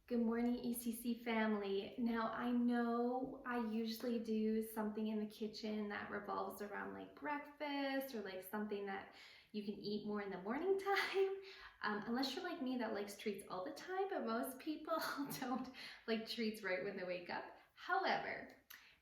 Good morning, ECC family. Now, I know I usually do something in the kitchen that revolves around like breakfast or like something that you can eat more in the morning time. Unless you're like me that likes treats all the time, but most people don't like treats right when they wake up. However,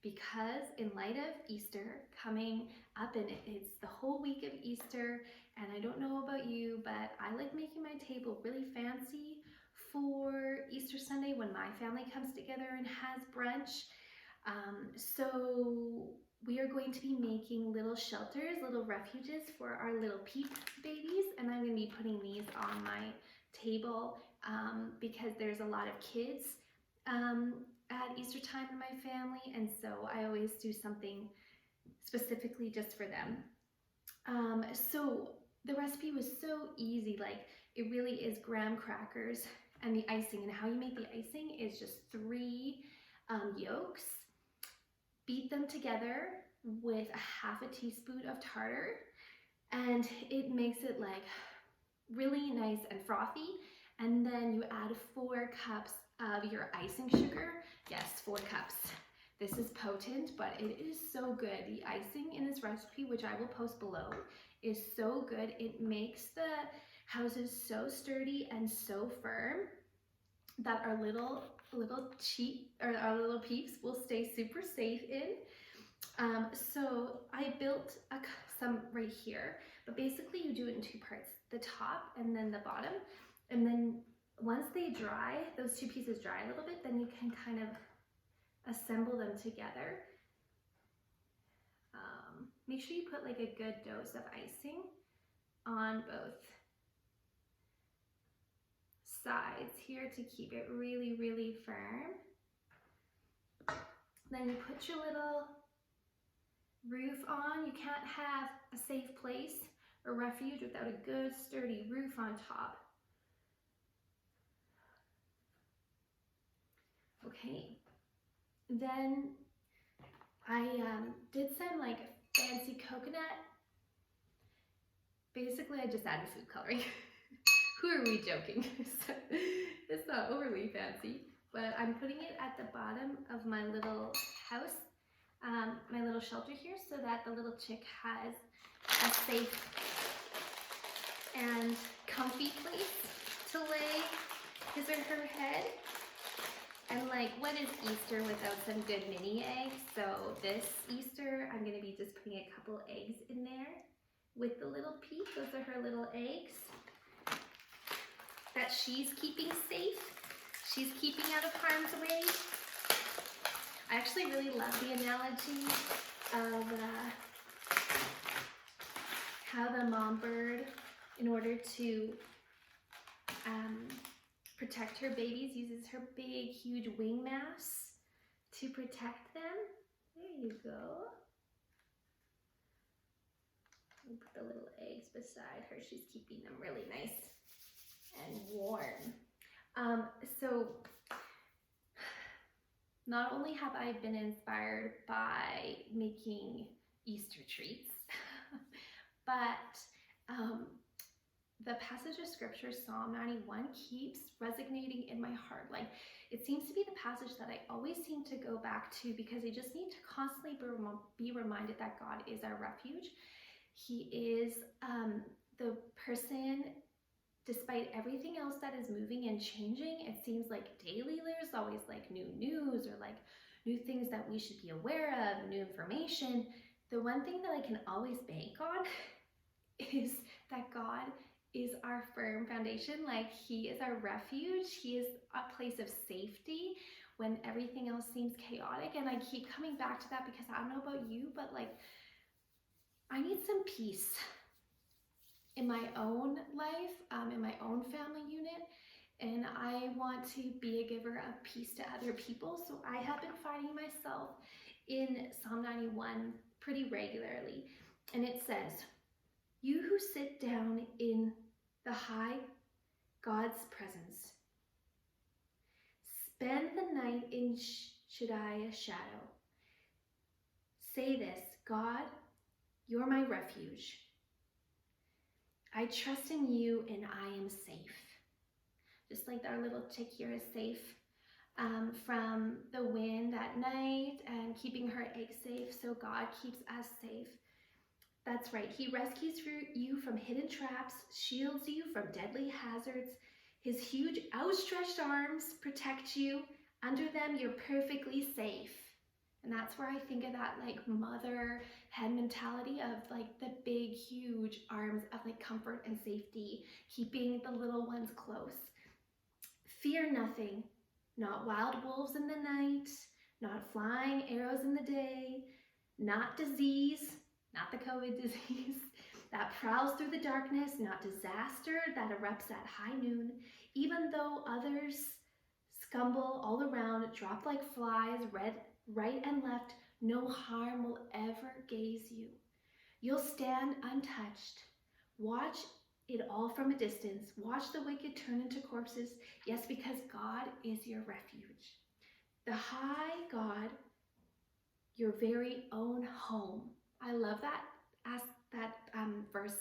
because in light of Easter coming up and it's the whole week of Easter, and I don't know about you, but I like making my table really fancy for Easter Sunday when my family comes together and has brunch. So we are going to be making little shelters, little refuges for our little Peep babies, and I'm going to be putting these on my table because there's a lot of kids at Easter time in my family, and so I always do something specifically just for them. So the recipe was so easy, like it really is graham crackers and the icing, and how you make the icing is just three yolks, beat them together with a half a teaspoon of tartar, and it makes it like really nice and frothy. And then you add 4 cups of your icing sugar. Yes, 4 cups. This is potent, but it is so good. The icing in this recipe, which I will post below, is so good. It makes the houses so sturdy and so firm that our little peeps will stay super safe in. So I built some right here, but basically you do it in 2 parts, the top and then the bottom. And then once they dry, those 2 pieces dry a little bit, then you can kind of assemble them together. Make sure you put like a good dose of icing on both sides here to keep it really, really firm. Then you put your little roof on. You can't have a safe place or refuge without a good sturdy roof on top. Okay, then I did some like fancy coconut. Basically, I just added food coloring. Who are we joking? It's not overly fancy, but I'm putting it at the bottom of my little house, my little shelter here, so that the little chick has a safe and comfy place to lay his or her head. And like, what is Easter without some good mini eggs? So this Easter, I'm gonna be just putting a couple eggs in there with the little Peep. Those are her little eggs that she's keeping safe. She's keeping out of harm's way. I actually really love the analogy of how the mom bird, in order to protect her babies, uses her big, huge wing mass to protect them. There you go. And put the little eggs beside her. She's keeping them really nice and warm. So not only have I been inspired by making Easter treats, but the passage of scripture, Psalm 91, keeps resonating in my heart. Like, it seems to be the passage that I always seem to go back to because I just need to constantly be reminded that God is our refuge. He is the person, despite everything else that is moving and changing. It seems like daily there's always like new news or like new things that we should be aware of, new information. The one thing that I can always bank on is that God is our firm foundation. Like, He is our refuge. He is a place of safety when everything else seems chaotic. And I keep coming back to that because I don't know about you, but like, I need some peace in my own life, in my own family unit, and I want to be a giver of peace to other people. So I have been finding myself in Psalm 91 pretty regularly, and it says, "You who sit down in the high God's presence, spend the night in Shaddai's shadow. Say this, God, you're my refuge. I trust in you and I am safe." just like our little chick here is safe from the wind at night and keeping her eggs safe, so God keeps us safe. That's right, He rescues you from hidden traps, shields you from deadly hazards. His huge outstretched arms protect you. Under them, you're perfectly safe. And that's where I think of that like mother hen mentality of like the big, huge arms of like comfort and safety, keeping the little ones close. Fear nothing, not wild wolves in the night, not flying arrows in the day, not disease, not the COVID disease, that prowls through the darkness, not disaster that erupts at high noon. Even though others scumble all around, drop like flies, right and left, no harm will ever gaze you. You'll stand untouched. Watch it all from a distance. Watch the wicked turn into corpses. Yes, because God is your refuge. The high God, your very own home. I love that verse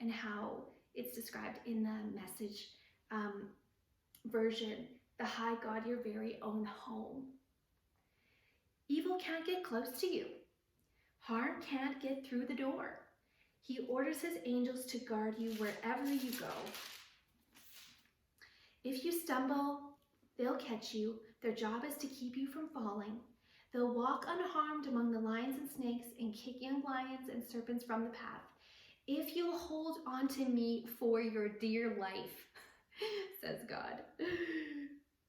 and how it's described in the Message version. The high God, your very own home. Evil can't get close to you. Harm can't get through the door. He orders his angels to guard you wherever you go. If you stumble, they'll catch you. Their job is to keep you from falling. They'll walk unharmed among the lions and snakes and kick young lions and serpents from the path. If you'll hold on to me for your dear life, says God.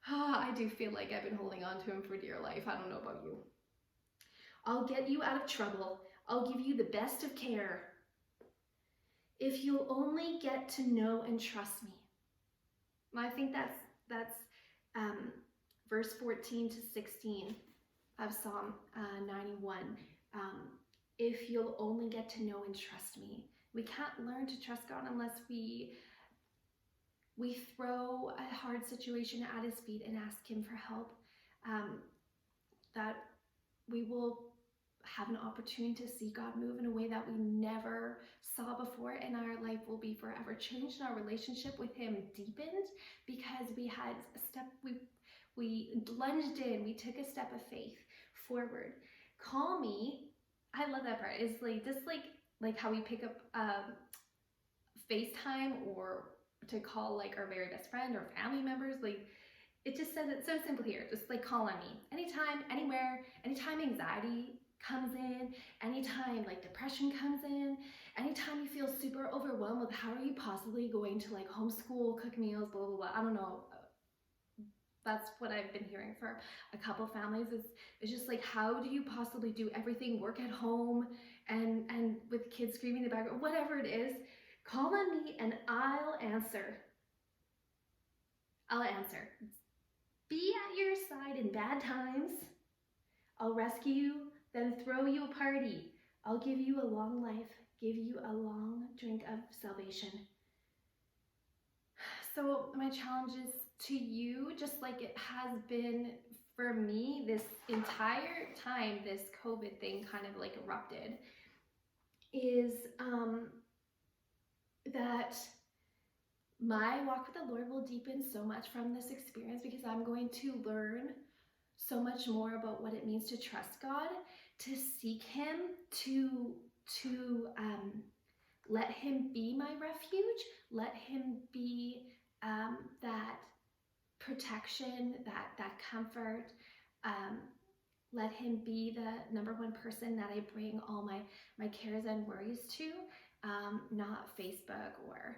I do feel like I've been holding on to him for dear life. I don't know about you. I'll get you out of trouble. I'll give you the best of care. If you'll only get to know and trust me. I think that's verse 14 to 16 of Psalm 91. If you'll only get to know and trust me. We can't learn to trust God unless we throw a hard situation at his feet and ask him for help. That we will have an opportunity to see God move in a way that we never saw before, and our life will be forever changed, and our relationship with him deepened because we had a step, we lunged in, we took a step of faith forward. Call me, I love that part. It's like just like how we pick up FaceTime or to call like our very best friend or family members. Like it just says it so simple here. Just like call on me anytime, anywhere, anytime anxiety comes in, anytime like depression comes in, anytime you feel super overwhelmed with how are you possibly going to like homeschool, cook meals, blah, blah, blah. I don't know. That's what I've been hearing for a couple families. It's just like, how do you possibly do everything, work at home and with kids screaming in the background, whatever it is, call on me and I'll answer. I'll answer. Be at your side in bad times. I'll rescue you, then throw you a party. I'll give you a long life, give you a long drink of salvation. So my challenge is to you, just like it has been for me this entire time this COVID thing kind of like erupted, is that my walk with the Lord will deepen so much from this experience because I'm going to learn so much more about what it means to trust God, to seek him, to let him be my refuge, let him be that protection, that comfort, let him be the number one person that I bring all my cares and worries to, not Facebook or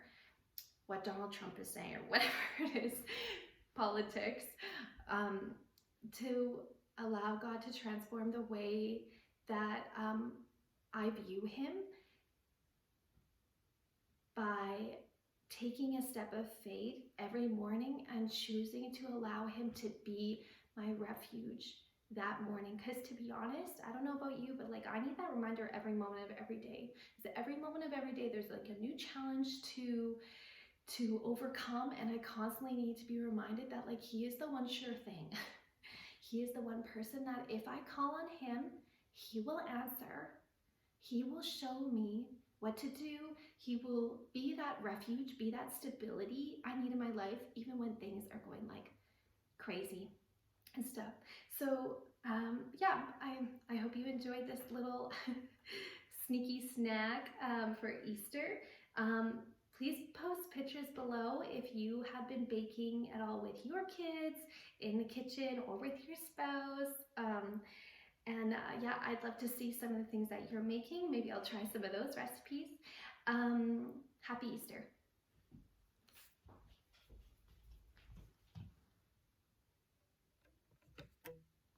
what Donald Trump is saying or whatever it is, politics, to allow God to transform the way that I view him by taking a step of faith every morning and choosing to allow him to be my refuge that morning. Because to be honest, I don't know about you, but like I need that reminder every moment of every day. Because every moment of every day there's like a new challenge to overcome, and I constantly need to be reminded that like he is the one sure thing. He is the one person that if I call on him, he will answer. He will show me what to do. He will be that refuge, be that stability I need in my life, even when things are going like crazy and stuff. So yeah, I hope you enjoyed this little sneaky snack for Easter. Um, Please post pictures below if you have been baking at all with your kids in the kitchen or with your spouse. Yeah, I'd love to see some of the things that you're making. Maybe I'll try some of those recipes. Happy Easter.